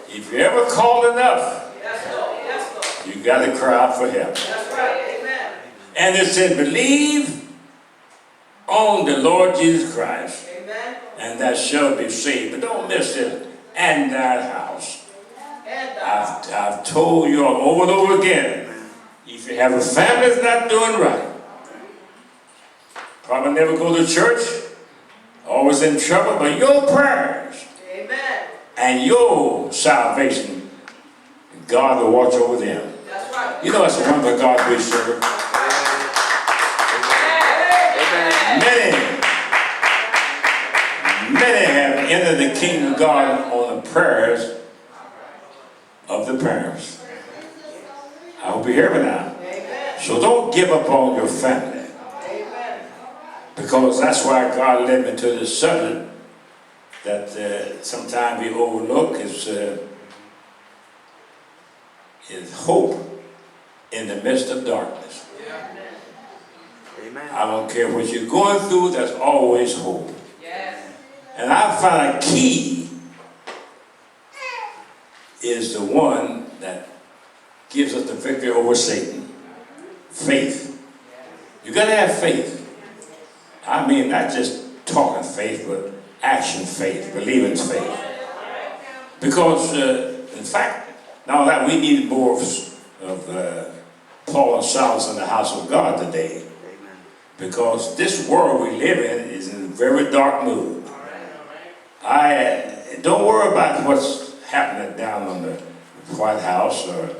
If you ever called enough, you got to cry out for help. That's right. Amen. And it said, believe on the Lord Jesus Christ, Amen. and thou shalt be saved. But don't miss it. And that house. And I've told you all over and over again, if you have a family that's not doing right, probably never go to church, always in trouble, but your prayers amen. and your salvation, God will watch over them. That's right. You know that's the wonderful God we serve. Many have entered the kingdom of God on the prayers of the parents. I hope you hear me now. Amen. So don't give up on your family, Amen. because that's why God led me to this subject that sometimes we overlook is hope in the midst of darkness. Amen. I don't care what you're going through, there's always hope. Yes. And I find a key is the one that gives us the victory over Satan. Faith. You got to have faith. I mean, not just talking faith, but action faith, believing faith. Because, in fact, now that we need more of Paul and Silas in the house of God today. Amen. Because this world we live in is in a very dark mood. Don't worry about what's happening down on the White House or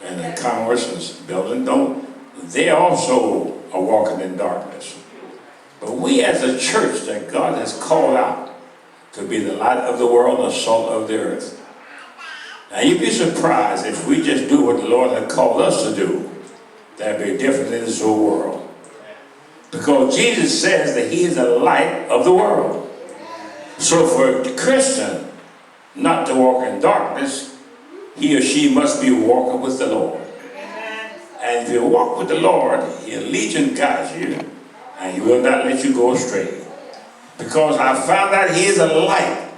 in the Congress building. They also are walking in darkness. But we as a church that God has called out to be the light of the world and the salt of the earth. Now you'd be surprised if we just do what the Lord had called us to do. That'd be different in this whole world. Because Jesus says that He is the light of the world. So for a Christian not to walk in darkness, he or she must be walking with the Lord. And if you walk with the Lord, He'll lead you and guide you, and He will not let you go astray. Because I found out He is a light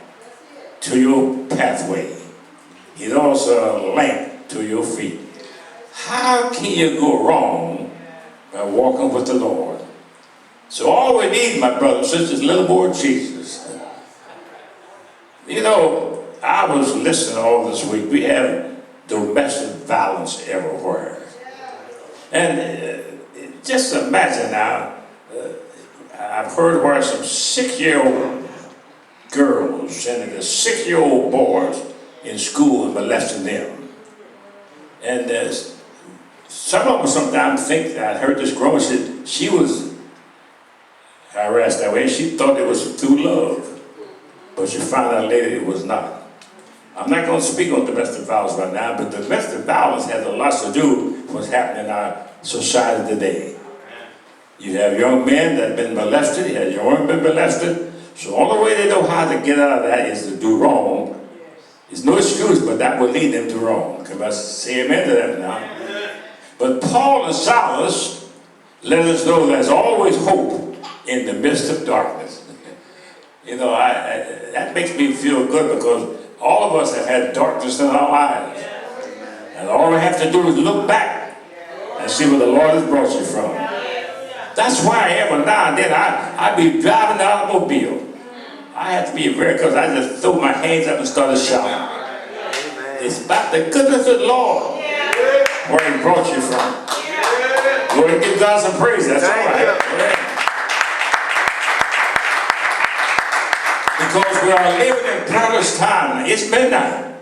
to your pathway. He's also a lamp to your feet. How can you go wrong by walking with the Lord? So all we need, my brothers and sisters, is a little more Jesus. You know, I was listening all this week. We have domestic violence everywhere. And just imagine now, I've heard where some 6-year-old girls sending the 6-year-old boys in school and molesting them. And some of them sometimes think that I heard this girl said she was harassed that way. She thought it was through love. But she found out later it was not. I'm not going to speak on domestic violence right now, but domestic violence has a lot to do with what's happening in our society today. You have young men that have been molested, you have young women been molested. So the only way they know how to get out of that is to do wrong. There's no excuse, but that will lead them to wrong. Can I say amen to that now? But Paul and Silas let us know there's always hope in the midst of darkness. You know, that makes me feel good because all of us have had darkness in our lives. And all we have to do is look back and see where the Lord has brought you from. That's why every now and then I be driving the automobile. I have to be very, because I just threw my hands up and started shouting. It's about the goodness of the Lord where He brought you from. Go and give God some praise. That's all right. Because we are living in perilous time. It's midnight.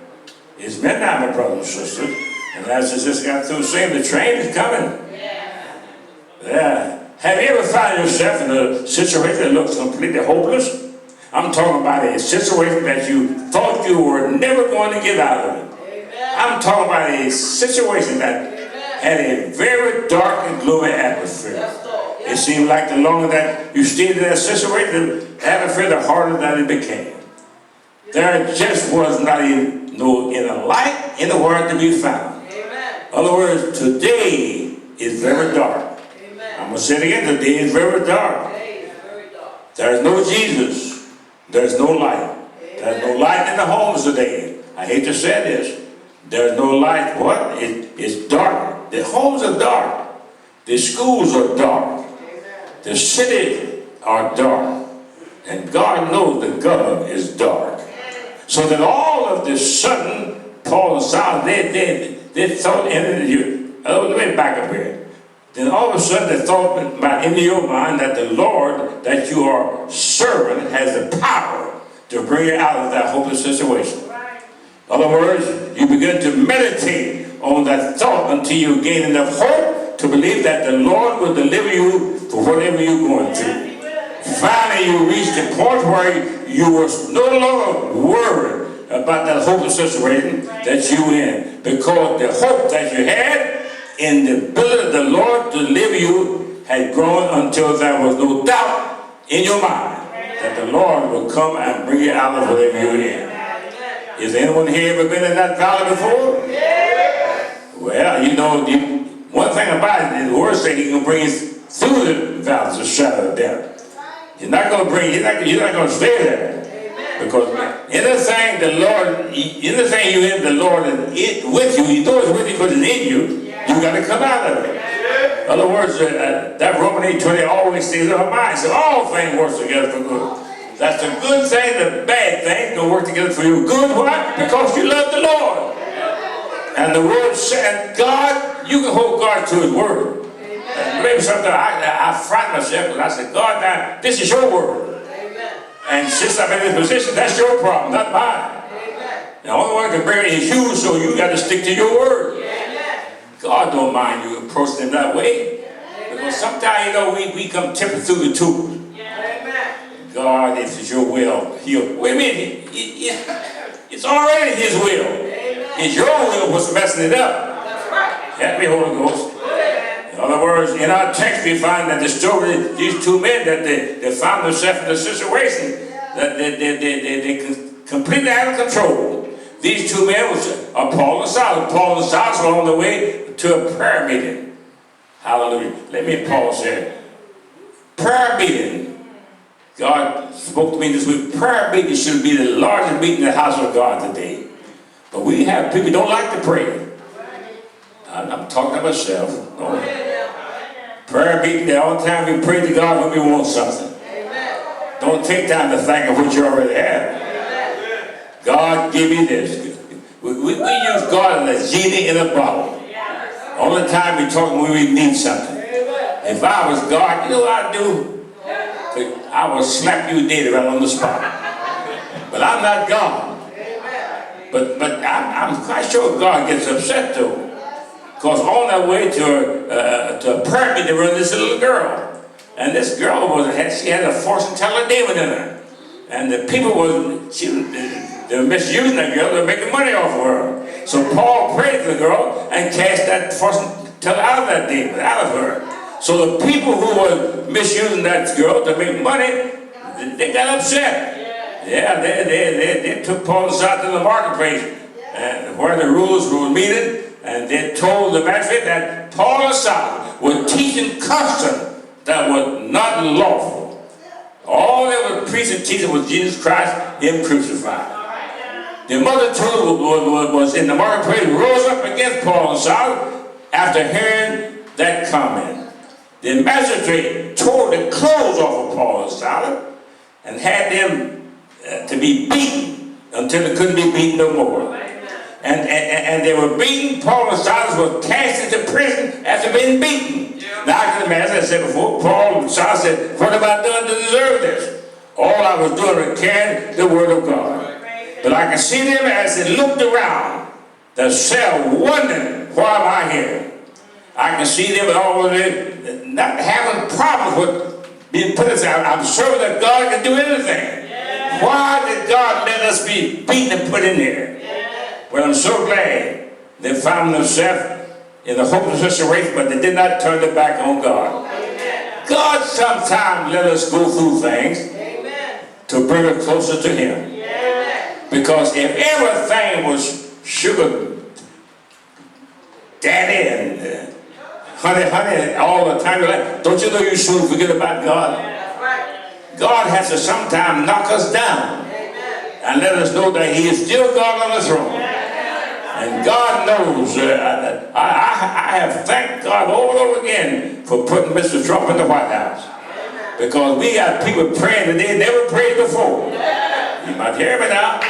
It's midnight, my brothers and sisters. And as I just got through saying, the train is coming. Yeah. Have you ever found yourself in a situation that looks completely hopeless? I'm talking about a situation that you thought you were never going to get out of it. I'm talking about a situation that had a very dark and gloomy atmosphere. It seemed like the longer that you stayed in that situation, the atmosphere, the harder that it became. There just was not even no inner light in the world to be found. In other words, today is very dark. I'm going to say it again, today is very dark. There's no Jesus. There's no light. There's no light in the homes today. I hate to say this. There's no light. What? It's dark. The homes are dark. The schools are dark. The cities are dark. And God knows the government is dark. So that all of this sudden, Paul and Silas, they thought in you. Let me back up here. Then all of a sudden they thought in your mind that the Lord that you are serving has the power to bring you out of that hopeless situation. In other words, you begin to meditate on that thought until you gain enough hope to believe that the Lord will deliver you for whatever you're going through. Finally, you reach the point where you were no longer worried about that hopeless situation that you were in, because the hope that you had in the ability of the Lord to deliver you had grown until there was no doubt in your mind that the Lord will come and bring you out of whatever you're in. Has anyone here ever been in that valley before? Well, you know, one thing about it, the word says He can bring you through the valleys of shadow of death. He's not going to bring you, you're not going to stay there. Because anything the Lord, anything you in the Lord is with you, He knows with you because it's in you, you got to come out of it. In other words, that Romans 8:20 always stays in our mind. So all things work together for good. That's the good thing, the bad thing don't work together for you. Good, why? Because you love the Lord. And the word said, God, you can hold God to His word. And maybe sometimes I frighten myself because I said, God, now, this is your word. And since I'm in this position, that's your problem, not mine. The only one can bring it is you, so you got to stick to your word. God don't mind you approaching Him that way. Because sometimes, you know, we come tipping through the tubes. God, if it's your will, He'll... Wait a minute, it's already His will. It's your will what's messing it up. Help me, Holy Ghost. In other words, in our text we find that the story of these two men, that they found themselves in a situation that they completely out of control. These two men are Paul and Silas. Paul and Silas were on the way to a prayer meeting. Hallelujah. Let me pause here. Prayer meeting. God spoke to me this week. Prayer meeting should be the largest meeting in the house of God today. But we have people who don't like to pray. I'm talking to myself. Prayer meeting, the only time we pray to God when we want something. Don't take time to think of what you already have. God, give me this. We use God as a genie in a bottle. Only time we talk when we need something. If I was God, you know what I'd do? I would slap you dead right on the spot. But I'm not God. But I'm quite sure God gets upset too. Because on their way to a prayer meeting, there was this little girl. And this girl she had a fortune teller demon in her. And the people they were misusing that girl, they were making money off of her. So Paul prayed for the girl and cast that fortune teller out of that demon, out of her. So the people who were misusing that girl to make money, they got upset. Yeah, they took Paul and Silas to the marketplace, and where the rulers were meeting, and they told the magistrate that Paul and Silas were teaching custom that was not lawful. All they were preaching and teaching was Jesus Christ, Him crucified. The multitude was in the marketplace, rose up against Paul and Silas after hearing that comment. The magistrate tore the clothes off of Paul and Silas and had them to be beaten until they couldn't be beaten no more. And they were beaten. Paul and Silas were cast into prison after being beaten. Now I can imagine, as I said before, Paul and Silas said, what have I done to deserve this? All I was doing was carrying the word of God. But I can see them as they looked around the cell wondering, why am I here? I can see them all not having problems with being put aside. I'm sure that God can do anything. Why did God let us be beaten and put in there? Well, I'm so glad they found themselves in a hopeless situation, but they did not turn their back on God. God sometimes let us go through things to bring us closer to Him. Because if everything was sugar daddy and honey all the time, don't you know you shouldn't forget about God? God has to sometimes knock us down and let us know that he is still God on the throne. And God knows, I have thanked God over and over again for putting Mr. Trump in the White House. Because we got people praying that they never prayed before. You might hear me now.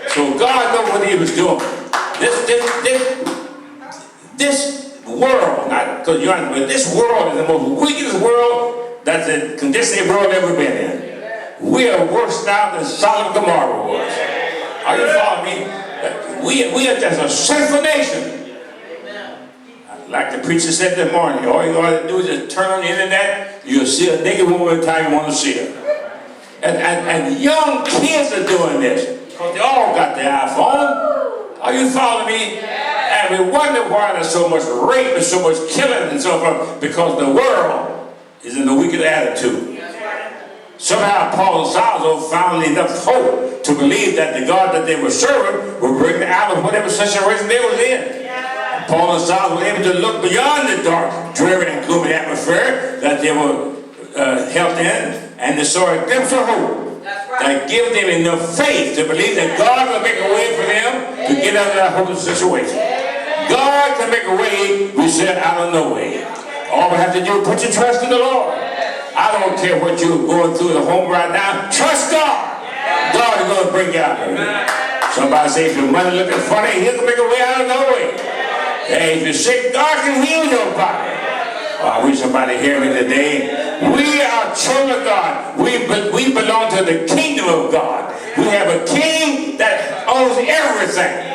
So God knows what he was doing. This world, not because you're but this world is the most wickedest world that the condition the world ever been in. We are worse now than Sodom and Gomorrah was. Are you following me? We are just a sinful nation. Like the preacher said this morning, all you got to do is just turn on the internet, you'll see a naked woman every time you want to see her. And young kids are doing this because they all got the iPhone. Are you following me? And we wonder why there's so much rape and so much killing and so forth, because the world is in a wicked attitude. Somehow Paul and Silas found enough hope to believe that the God that they were serving would bring them out of whatever situation they was in. Paul and Silas were able to look beyond the dark, dreary, and gloomy atmosphere that they were held in, and they saw a glimpse of hope that gave them enough faith to believe that God will make a way for them to get out of that hopeless situation. God can make a way, we said, out of no way. All we have to do is put your trust in the Lord. I don't care what you're going through at home right now. Trust God. God is going to bring you out of it. Somebody say, if your money looking funny, he'll make a way out of no way. Hey, if you're sick, God can heal your body. Oh, I wish somebody hear me today. We are children of God. We belong to the kingdom of God. We have a king that owns everything.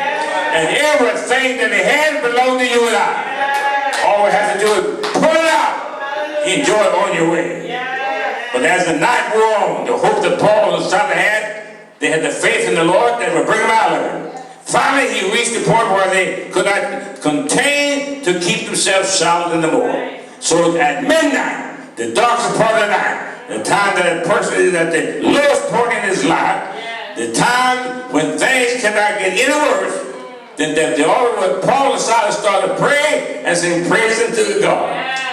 And everything that he has belongs to you and I. All we have to do is pull it out. Enjoy it on your way. But as the night wore on, the hope that Paul and Silas had, they had the faith in the Lord that would bring them out of it. Finally, he reached the point where they could not contain to keep themselves silent anymore. So at midnight, the darkest part of the night, the time that a person is at the lowest point in his life, the time when things cannot get any worse, then Paul and Silas started praying and sing praises to God.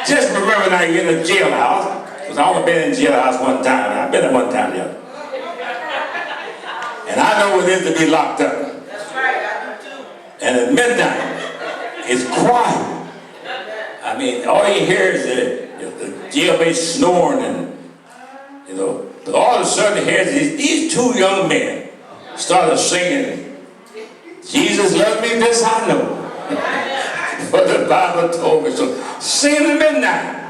Just remember now you're in a jailhouse, because I've only been in a jailhouse one time. I've been there one time, yeah. And I know what it is to be locked up. That's right, I do too. And at midnight, it's quiet. I mean, all you hear is the jailmate snoring, and but all of a sudden, here's these two young men started singing, "Jesus loves me, this I know." But the Bible told me so. Sing at midnight.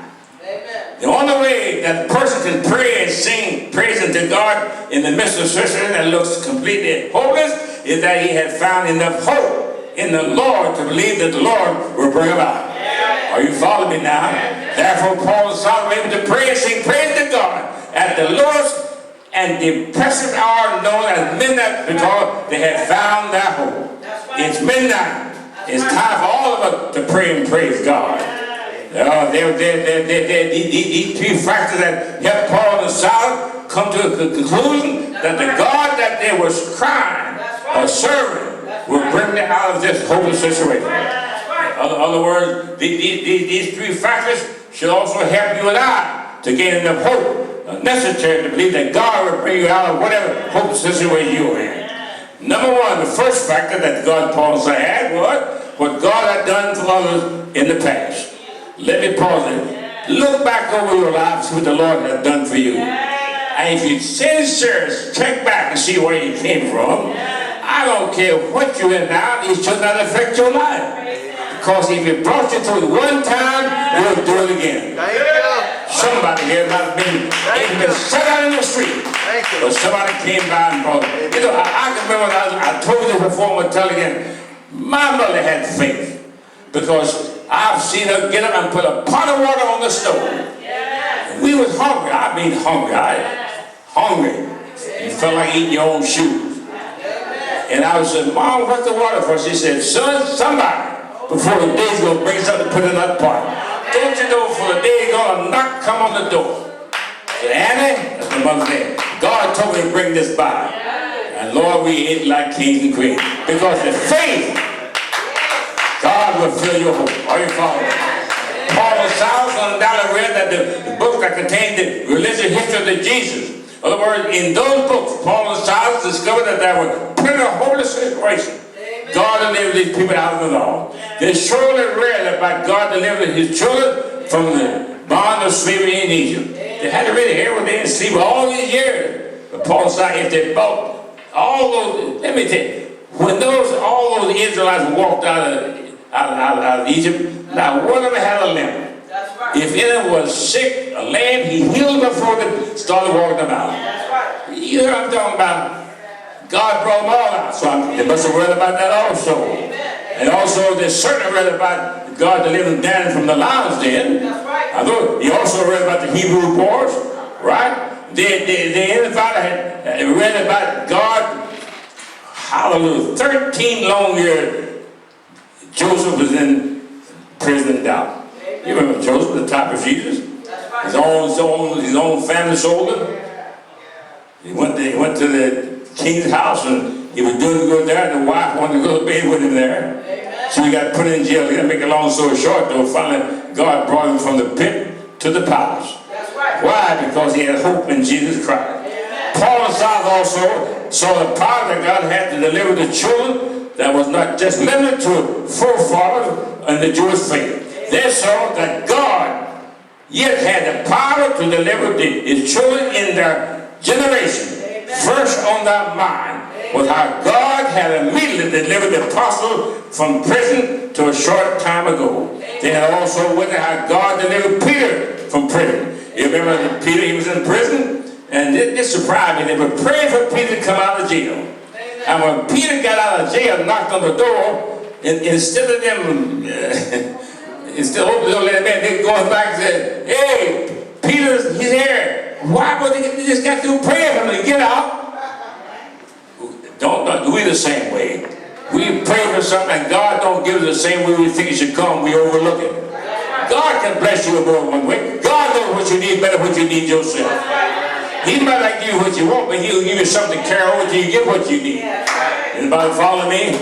Amen. The only way that a person can pray and sing praising to God in the midst of a situation that looks completely hopeless is that he had found enough hope in the Lord to believe that the Lord will bring him out. Are you following me now? Therefore, Paul and Silas were able to pray and sing praise to God at the lowest and depressive hour known as midnight, because they had found their hope. It's midnight. It's time for all of us to pray and praise God. These three factors that helped Paul and Silas come to a conclusion that the God that they were crying or serving will bring them out of this hopeless situation. In other words, these three factors should also help you and I to gain enough hope necessary to believe that God will bring you out of whatever hopeless situation you're in. Number one, the first factor that God, Paul, and Silas had was what God had done for others in the past. Let me pause it. Look back over your life, see what the Lord has done for you. And if you sincere, check back and see where you came from. I don't care what you're in now, it should not affect your life. Because if he brought you through it one time, he'll do it again. Somebody here has been set out in the street. But somebody came by and brought it. I can remember I told you before, I'm going to tell you again. My mother had faith. Because I've seen her get up and put a pot of water on the stove. And we was hungry. I mean hungry. Hungry. You felt like eating your own shoes. And I said, "Mom, what's the water for?" She said, "Son, somebody before the day's going to bring something to put in that pot. Don't you know for the day going to knock, come on the door." I said, "Annie," that's my mother's name, "God told me to bring this by." And Lord, we ate like kings and queens. Because the faith, God will fill your hope. Are you following? Paul and Silas undoubtedly read that the book that contained the religious history of Jesus In other words, in those books, Paul and Silas discovered that there was plenty of holy situation. God delivered these people out of the law. They surely read about God delivering his children from the bond of slavery in Egypt. They had to really hear what they had sleep all these years. But Paul said, if they bought all those, let me tell you, when all those Israelites walked out of Egypt, not one of them had a limp. That's right. If anyone was sick, a lamb, he healed before they started walking about. That's right. You hear what I'm talking about? God brought them all out. So they must have read about that also. And also they certainly read about God delivering Daniel from the lion's den. That's right. I know he also read about the Hebrew boys, right? Everybody had read about God. Hallelujah. 13 long years Joseph was in prison and down. You remember Joseph, the type of Jesus? That's right. His own family sold him. He went to the king's house and he was doing good there, and the wife wanted to go to bed with him there. Amen. So he got put in jail. To make a long story short, though, finally God brought him from the pit to the palace. That's right. Why? Because he had hope in Jesus Christ. Amen. Paul and Silas also saw the power that God had to deliver the children that was not just limited to forefathers and the Jewish faith. They saw that God yet had the power to deliver his children in their generation. First on their mind was how God had immediately delivered the apostle from prison to a short time ago. They had also witnessed how God delivered Peter from prison. You remember that Peter, he was in prison, and this surprised me. They were praying for Peter to come out of jail. And when Peter got out of jail, knocked on the door, instead of them, instead of opening the door, they going back and said, "Hey, Peter, he's here. Why would they just got through praying for him to get out?" Don't we the same way? We pray for something and God don't give us the same way we think it should come. We overlook it. God can bless you more one way. God knows what you need better than what you need yourself. He might not give you what you want, but he'll give you something to carry over till you get what you need. Anybody follow me?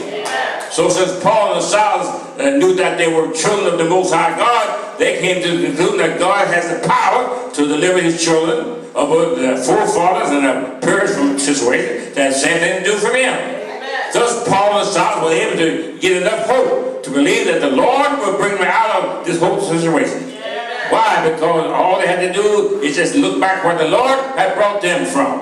So since Paul and Silas knew that they were children of the Most High God, they came to the conclusion that God has the power to deliver his children of their forefathers and their parents from situations that same thing to do for them. Thus Paul and Silas were able to get enough hope to believe that the Lord would bring them out of this hopeless situation. Why? Because all they had to do is just look back where the Lord had brought them from.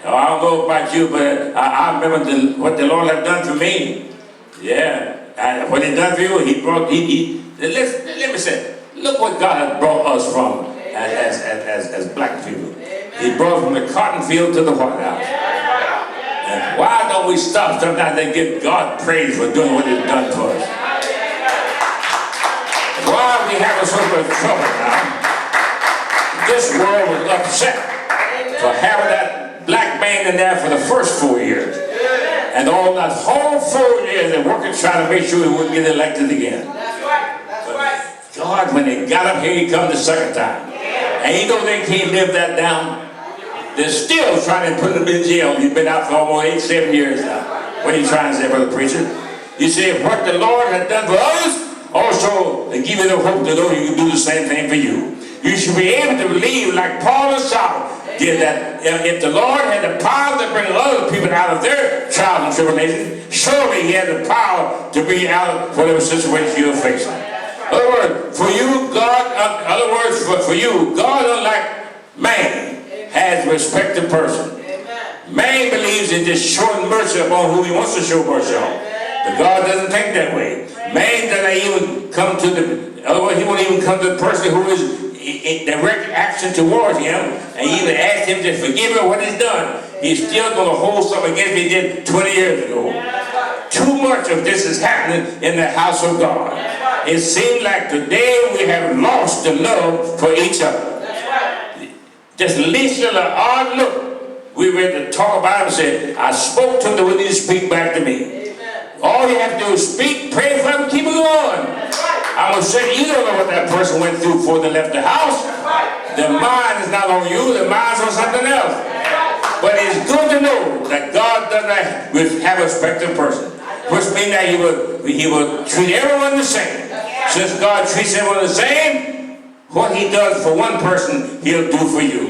Now, I don't know about you, but I remember what the Lord had done for me. Yeah, and what he done for you, let me say, look what God has brought us from as black people. He brought us from the cotton field to the White House. And why don't we stop sometimes and give God praise for doing what he's done for us? Why are we having so much trouble now? This world was upset for having that black man in there for the first 4 years. And all that whole 4 years they're working trying to make sure he wouldn't get elected again. That's right. That's right. God, when they got up here, he come the second time. And you know they can't live that down. They're still trying to put him in jail. He's been out for almost 7 years now. What are you trying to say, Brother Preacher? You see, what the Lord had done for others, also to give you the hope to know you can do the same thing for you. You should be able to believe like Paul and Silas did, that if the Lord had the power to bring other people out of their trials and tribulations, surely he had the power to bring you out of whatever situation you're facing. In other words, for you, God, unlike man, has respect to person. Man believes in just showing mercy upon who he wants to show mercy on. But God doesn't think that way. Man doesn't even come to otherwise he won't even come to the person who is in direct action towards him and even ask him to forgive him what he's done. He's still going to hold something against he did 20 years ago. Too much of this is happening in the house of God. It seems like today we have lost the love for each other. Just listen to the odd look. We read the talk about him and said, I spoke to them when you speak back to me. All you have to do is speak, pray for them, keep it going. I will say, you don't know what that person went through before they left the house. Their mind is not on you, their mind is on something else. But it's good to know that God does not have a respect of person, which means that he will treat everyone the same. Since God treats everyone the same, what he does for one person, he'll do for you.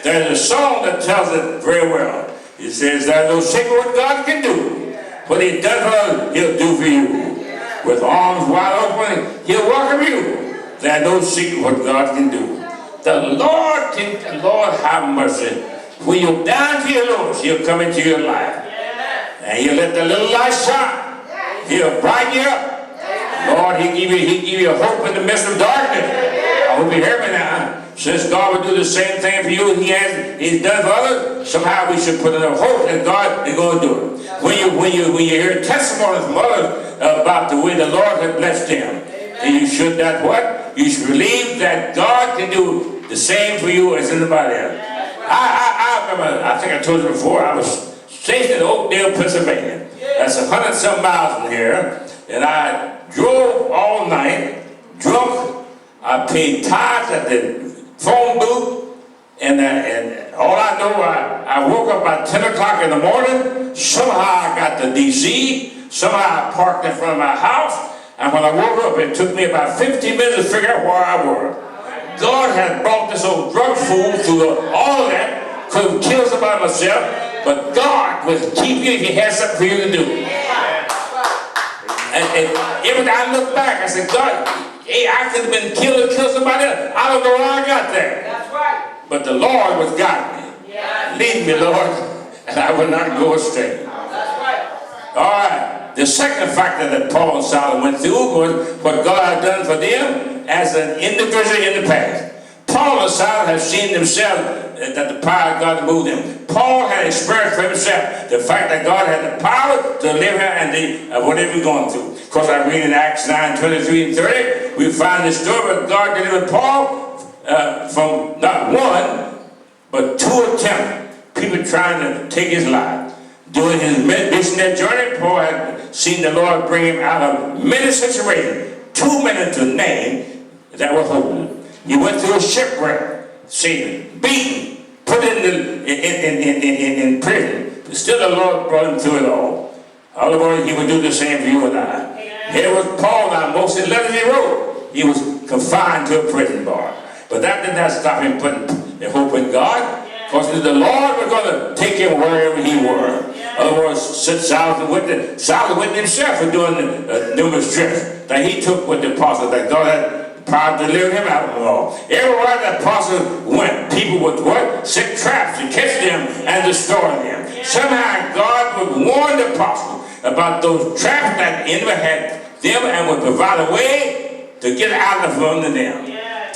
There's a song that tells it very well. It says, there's no secret what God can do. What he does for us, he'll do for you. With arms wide open, he'll welcome you. There's no secret what God can do. The Lord have mercy. When you're down to your lowest, he'll come into your life. And he'll let the little light shine. He'll brighten you up. Lord, he give you hope in the midst of darkness. I hope you hear me now. Since God will do the same thing for you he's done for others, somehow we should put in a hope that God is going to do it. When you hear testimonies from others about the way the Lord has blessed them, and you should not what? You should believe that God can do the same for you as anybody else. I remember, I think I told you before, I was stationed in Oakdale, Pennsylvania. That's 100-some miles from here. And I drove all night, drunk. I paid tithes at the phone booth. And all I know, I woke up about 10 o'clock in the morning. Somehow I got to D.C. Somehow I parked in front of my house. And when I woke up, it took me about 15 minutes to figure out where I was. God had brought this old drug fool through all of that. Could have killed somebody myself. But God will keep you if he has something for you to do. And every time I look back, I said, God, hey, I could have been killed or killed somebody else. I don't know how I got there. That's right. But the Lord was guiding me. Lead me, Lord, and I will not go astray. That's right. All right. The second factor that Paul and Silas went through was what God had done for them as an individual in the past. Paul and Silas have seen themselves that the power of God moved them. Paul had experienced for himself the fact that God had the power to deliver and whatever we're going through. Of course, I read in Acts 9:23 and 30, we find the story where God delivered Paul from not one, but 2 attempts. People trying to take his life. During his missionary journey, Paul had seen the Lord bring him out of many situations. 2 men to name that were hopeless. He went through a shipwreck, seen, beaten, put in prison. But still the Lord brought him through it all. Otherwise, he would do the same for you and I. Here was Paul now. Most of the letters he wrote, he was confined to a prison bar. But that did not stop him putting the hope in God. Because the Lord was going to take him wherever he were. Otherwise, Silas witnessed himself for doing numerous trips that he took with the apostles, that God had power to deliver him out of them all. Everywhere the apostles went, people would what? Set traps to catch them and destroy them. Somehow God would warn the apostles about those traps that the enemy had them and would provide a way to get out of them.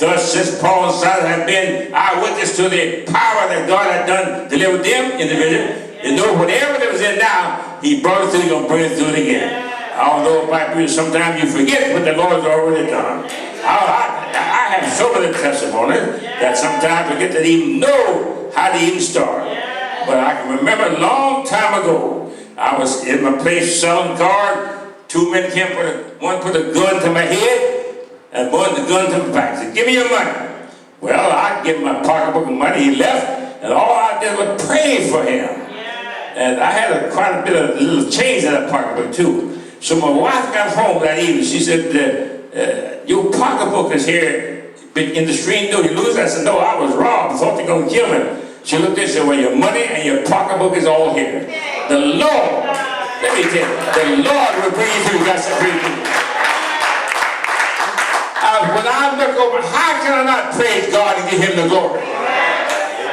Thus, since Paul and Silas had been eyewitness to the power that God had done, delivered them individually, you know, whatever they was in now, he brought it through, he's going to bring it through it again. Although it might be sometimes you forget what the Lord has already done. I have so many testimonies that sometimes I forget to even know how to even start. But I can remember a long time ago, I was in my place selling cars. 2 men came, one put a gun to my head, and one the gun to my back. Said, give me your money. Well, I give him my pocketbook of money. He left, and all I did was pray for him. And I had quite a bit of little change in that pocketbook too. So my wife got home that evening. She said, your pocketbook is here in the stream. No, you lose it. I said, no, I was robbed. I thought they were going to kill me. She looked at it and said, well, your money and your pocketbook is all here. The Lord, let me tell you, the Lord will bring you through. That's the great thing. When I look over, how can I not praise God and give him the glory?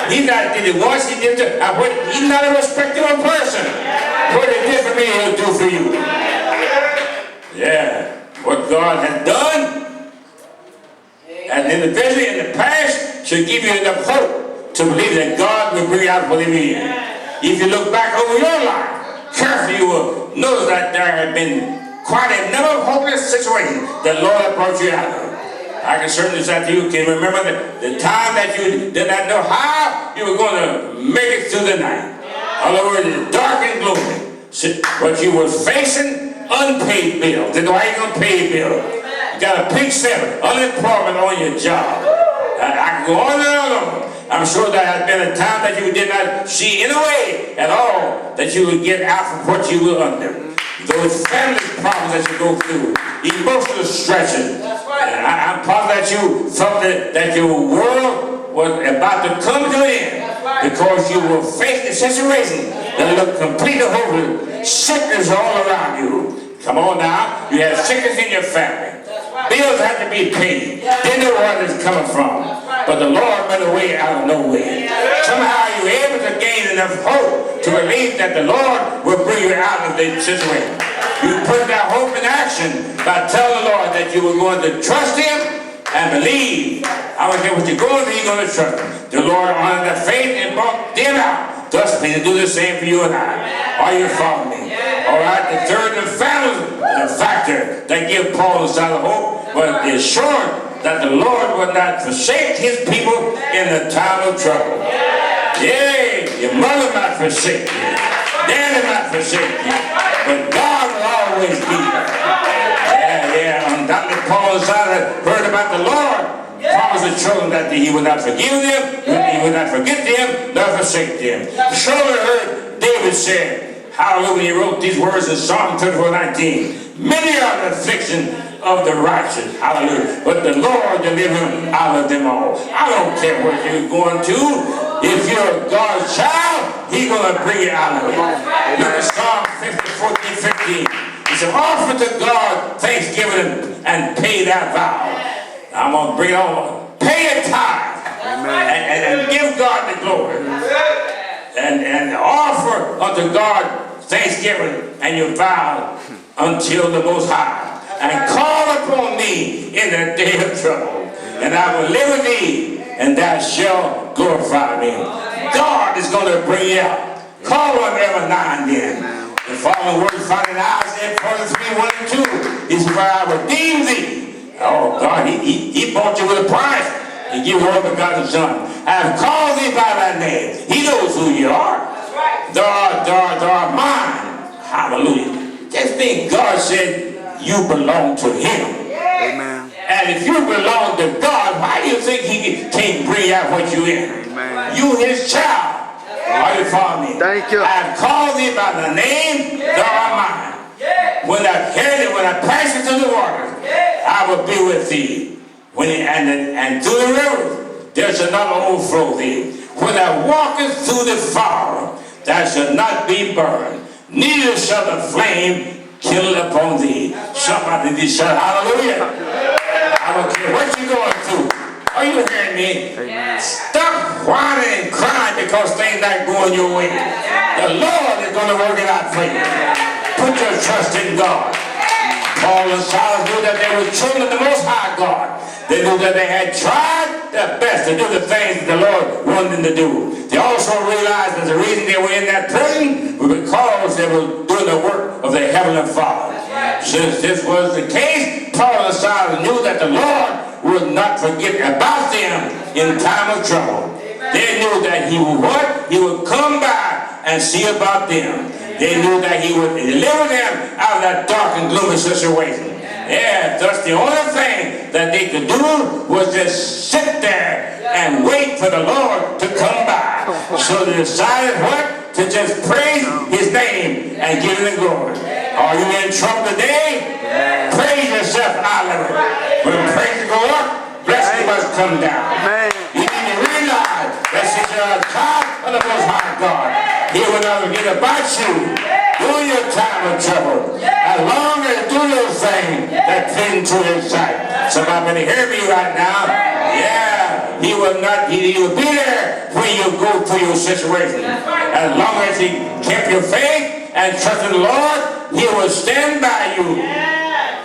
He not did it once, he did it. He's not a respectable person. What he did for me, he'll do for you. Yeah. What God has done, and individually in the past, should give you enough hope to believe that God will bring you out whatever you need. If you look back over your life, carefully you will notice that there have been quite a number of hopeless situations that Lord has brought you out of. I can certainly say to you, can remember the time that you did not know how you were going to make it through the night. In other words, it's dark and gloomy. But you were facing unpaid bills. Didn't know how you going to pay your bill. You got a pink slip, unemployment on your job. I can go on and on. I'm sure there has been a time that you did not see in a way at all that you would get out from what you were under. Those family problems that you go through, emotional stretches. And I'm positive that you felt that your world was about to come to an end. Because you will face the situation that look completely hopeless. Sickness all around you. Come on now. You have sickness in your family. Bills have to be paid. They know where it's coming from. But the Lord made a way out of no way. Somehow you're able to gain enough hope to believe that the Lord will bring you out of the situation. You put that hope in action by telling the Lord that you were going to trust Him and believe. I don't care what you're going through, you're going to trust Him. The Lord honored their faith and brought them out. Thus, we do the same for you and I. Are you following me? All right, the third and final factor that gives Paul a solid hope was the assurance that the Lord would not forsake His people in the time of trouble. Yeah, your mother might forsake you. Daddy might forsake you. But God will always be there. Yeah. Undoubtedly, Paul and Silas heard about the Lord. Promised the children that He would not forgive them, He would not forget them, nor forsake them. Surely heard David said, hallelujah, when he wrote these words in Psalm 34:19. Many are the afflictions of the righteous, hallelujah, but the Lord deliver him out of them all. I don't care what you're going to. If you're God's child, He's going to bring you out of it. Look at Psalm 50:14-15. He said, offer to God thanksgiving and pay that vow. I'm going to bring it on. Pay a tithe and give God the glory. And offer unto God thanksgiving and your vow until the Most High. And call upon me in the day of trouble. And I will live with thee, and thou shalt glorify me. God is going to bring you out. Call on Him every now and then. The following words found in Isaiah 43:1-2. He said, for I redeemed thee. Oh God, he bought you with a price. He gave you all begotten Son. I have called thee by thy name. He knows who you are. Thou art mine. Hallelujah. Just think God said you belong to Him. Amen. And if you belong to God, why do you think He can't bring out what you're in? Amen. You His child. Are you following me? Thank you. I have called thee by the name, thou art mine. When I pass into the waters, I will be with thee. And through the rivers, there shall not overflow thee. When I walketh through the fire, thou shalt not be burned, neither shall the flame kindle upon thee. Somebody be shout hallelujah. I don't care what you're going through. Are you hearing me? Amen. Stop whining and crying because things not going your way. The Lord is going to work it out for you. Put your trust in God. Paul and Silas knew that they were children of the Most High God. They knew that they had tried their best to do the things that the Lord wanted them to do. They also realized that the reason they were in that prison was because they were doing the work of their Heavenly Father. Since this was the case, Paul and Silas knew that the Lord would not forget about them in time of trouble. They knew that He would what? He would come by and see about them. They knew that He would deliver them out of that dark and gloomy situation. Yeah, thus the only thing that they could do was just sit there and wait for the Lord to come by. So they decided what? To just praise His name and give Him the glory. Are you in trouble today? Praise yourself out of it. When praise go up, blessing must come down. You need to realize that since you're a child of the Most High God, He will not forget about you during your time of trouble. As long as you do those things that fit into His sight. Somebody hear me right now? Yeah, He will not. He will be there when you go through your situation. As long as He kept your faith and trust in the Lord, He will stand by you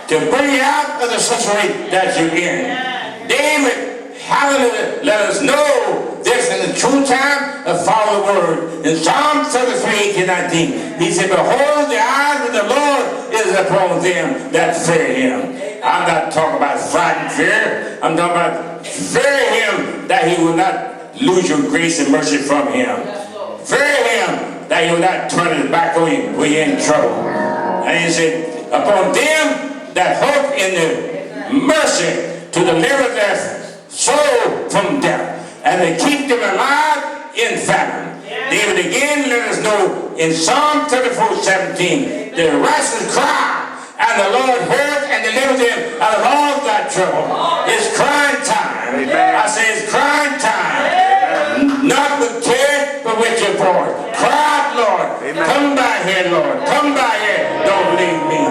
to bring you out of the situation that you're in. David, hallelujah, let us know this in the true time of follow the word. In Psalm 33:18-19, he said, behold, the eyes of the Lord is upon them that fear Him. I'm not talking about frightened fear. I'm talking about fear Him that He will not lose your grace and mercy from Him. Fear Him that He will not turn His back on you when you're in trouble. And He said, upon them that hope in the mercy to deliver their soul from death and to keep them alive in famine. David again let us know in Psalm 34:17, the righteous cry, and the Lord heard and delivered them out of all that trouble. It's crying time. I say it's crying time. Not with tears, Come by here, Lord. Come by here. Don't leave me.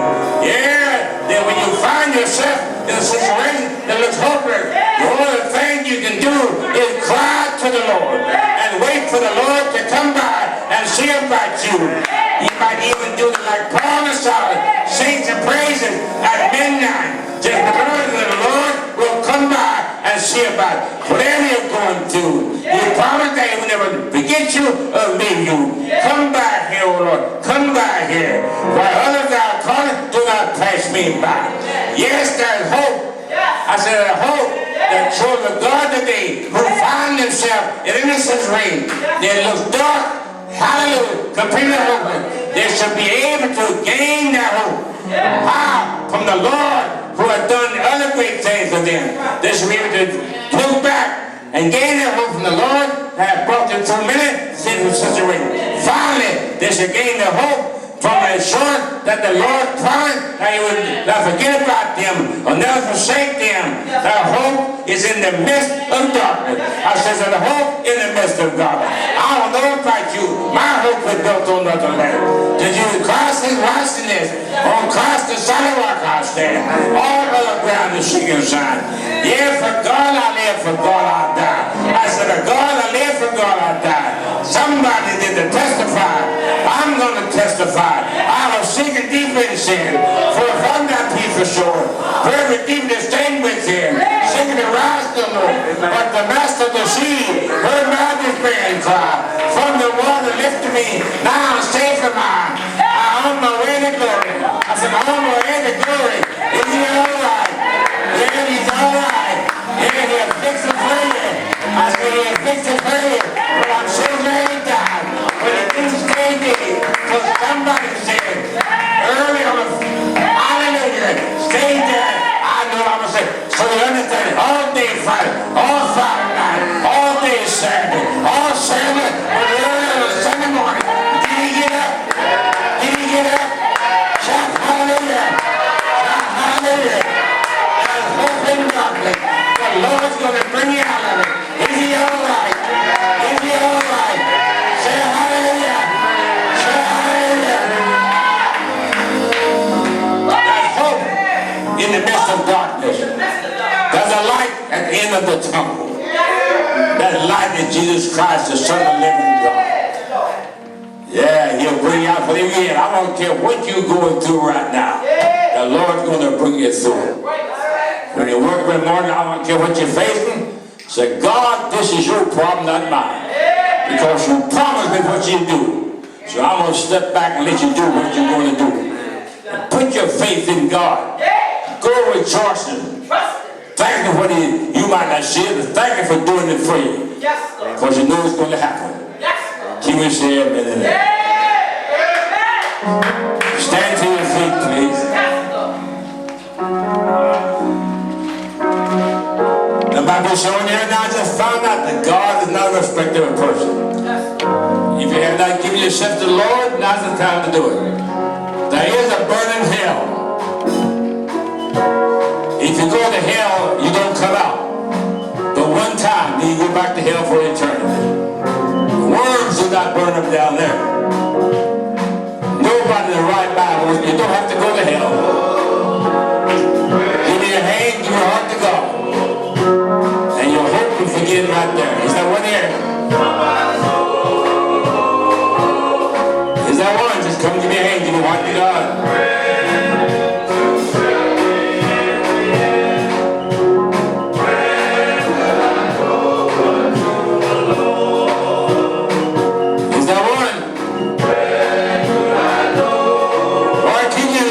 Yeah, then when you find yourself in a situation that looks hopeless, the only thing you can do is cry to the Lord and wait for the Lord to come by and see about you. You might even do it like Paul and Silas, sing some praises at midnight. Just the Lord will come by and see about whatever you're going through. He promised that He will never forget you or leave you. Come back here, O Lord. Come back here. While others are calling, do not pass me by. Yes, there's hope. I said, I hope that children of God today who find themselves in innocence ring, they look dark, hallelujah, completely hopeless, they should be able to gain their hope. How? From the Lord who has done other great things for them. They should be able to look back and gain their hope from the Lord that has brought them through many sinful situations. Finally, they should gain their hope from the assurance that the Lord promised that He would not forget about them or never forsake them. Their hope is in the midst of darkness. I said that the hope in the midst of darkness. I don't know about you. My hope is built on nothing less. Did you Christ is righteousness? On Christ the solid rock I stand. All other ground is sinking sand. Yeah, for God I live, for God I die. I said, for God I live, for God I die. Somebody did to testify. I'm going to testify. I was sinking deep in sin, for if I'm not peace assured, for every deep that stained within, sinking to rise no more. But the master of the sea heard my despair and cry. From the water lifted me, now I'm safe from mine. I'm on my way to glory. I said, I'm on my way to glory. Is He all right? Yeah, He's all right. Yeah, He'll fix it for you. I said, He'll fix it for you. But I'm so glad He died. But He didn't stay dead. So somebody said, early on, hallelujah, stay there. I know I'm going to say, so you understand, all day Friday, all Friday night, all day Saturday, all Saturday, but early on Sunday morning, did He get up? Did He get up? Shout hallelujah. Shout hallelujah. There's hope in darkness. The Lord's going to bring you out of it. Is He all right? Is He all right? Say hallelujah. Say hallelujah. There's hope in the midst of darkness. There's a light at the end of the tunnel. That light is Jesus Christ, the Son of the living God. Yeah, He'll bring you out whatever you in. I don't care what you're going through right now. The Lord's going to bring you through. When you work every morning, I don't care what you're facing. Say, God, this is your problem, not mine. Because you promised me what you do. So I'm going to step back and let you do what you're going to do. And put your faith in God. Go rejoicing. Thank Him for what you might not see it, but thank Him for doing it for you. Because you know it's going to happen. Can we say amen and amen? Stand to your feet, please. The Bible is showing here now, I just found out that God is not a respecter of person. If you have not given yourself to the Lord, now's the time to do it. There is a burning hell. If you go to hell, you don't come out. But one time, then you go back to hell for eternity. Worms do not burn up down there. Nobody in the right mind, you don't have to go to hell. Give me your hand, give your heart to God. And your hope will begin right there. Is that one here? Is that one? Just come give me your hand, give your heart to God. Can you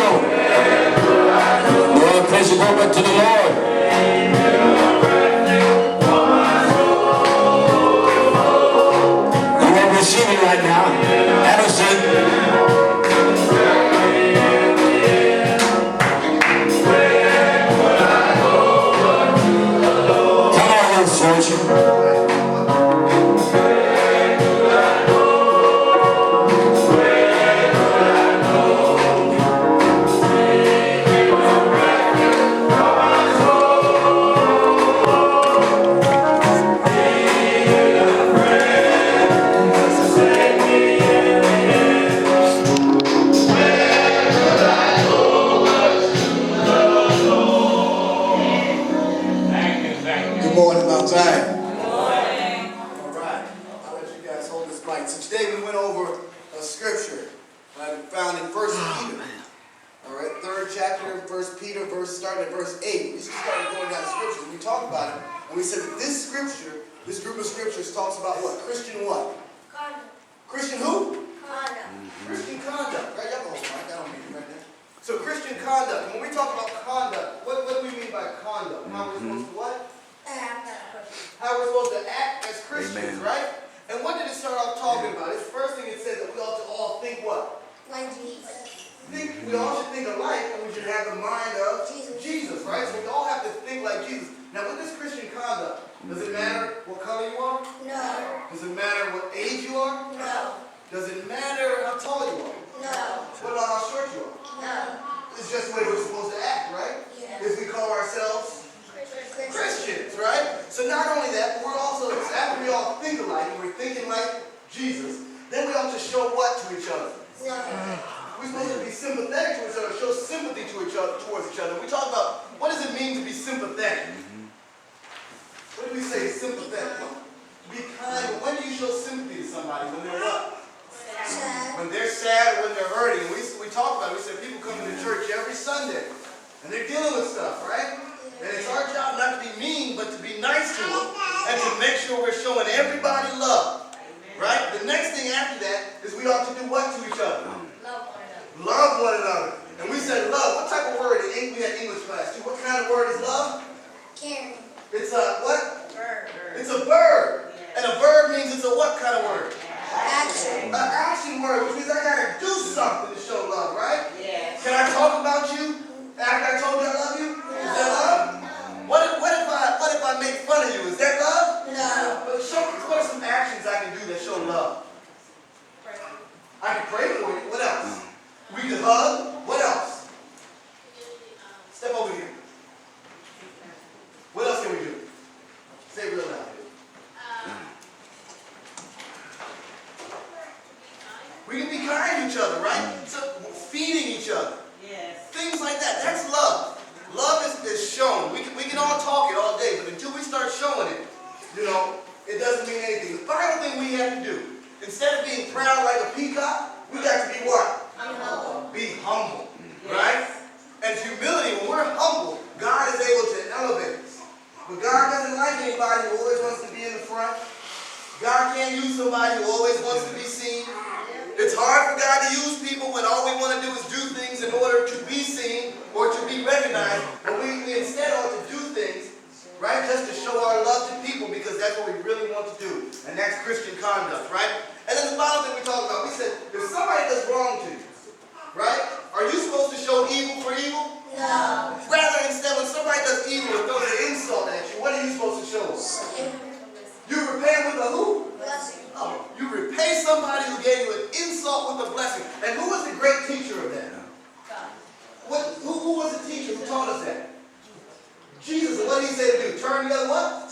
chapter, First Peter, starting at verse 8. We just started going down the scriptures. And we talked about it. And we said that this scripture, this group of scriptures talks about what? Christian what? Conduct. Christian who? Conduct. Christian conduct. Right? Y'all go home, right? I don't need it right there. So Christian conduct. And when we talk about conduct, what do we mean by conduct? How we're supposed to what? How we're supposed to act as Christians, right? And what did it start off talking about? It's the first thing it said that we ought to all think what? Like Jesus. We all should think alike, and we should have the mind of Jesus, right? So we all have to think like Jesus. Now, with this Christian conduct, does it matter what color you are? No. Does it matter what age you are? No. Does it matter how tall you are? No. What about how short you are? No. It's just the way we're supposed to act, right? Yes. If we call ourselves Christians, right? So not only that, but we're also, after we all think alike, and we're thinking like Jesus, then we ought to show what to each other? No. We're supposed to be sympathetic to each other, show sympathy to each other, towards each other. We talk about what does it mean to be sympathetic? What do we say, sympathetic? Be kind. But when do you show sympathy to somebody? When they're what? Sad. When they're sad or when they're hurting. We talk about it. We said people come to church every Sunday, and they're dealing with stuff, right? And it's our job not to be mean, but to be nice to them, and to make sure we're showing everybody love, right? The next thing after that is we ought to do what to each other? Love one another. And we said love. What type of word? We had English class too. What kind of word is love? Caring. It's a what? Bird. It's a verb. And a verb means it's a what kind of word? Action. An action word, which means I gotta do something to show love, right? Yes. Can I talk about you after I told you I love you? Is that love? What if I make fun of you? Is that love? No. But what are some actions I can do that show love? I can pray for you. What else? We can hug. What else? Step over here. What else can we do? Say it real loud. We can be kind to each other, right? So feeding each other. Yes. Things like that. That's love. Love is shown. We can all talk it all day, but until we start showing it, it doesn't mean anything. The final thing we have to do, instead of being proud like a peacock, we got to be what? Humble. Be humble, right? And humility, when we're humble, God is able to elevate us. But God doesn't like anybody who always wants to be in the front. God can't use somebody who always wants to be seen. It's hard for God to use people when all we want to do is do things in order to be seen or to be recognized. But we instead ought to do things, right, just to show our love to people because that's what we really want to do. And that's Christian conduct, right? And then the final thing we talked about, we said, if somebody does wrong to you, right, are you supposed to show evil for evil? No. Rather, instead, when somebody does evil or throws an insult at you, what are you supposed to show them? You repay with a who? Blessing. Oh, you repay somebody who gave you an insult with a blessing. And who was the great teacher of that? God. Who was the teacher who taught us that? Jesus. And what did he say to do? Turn the other what?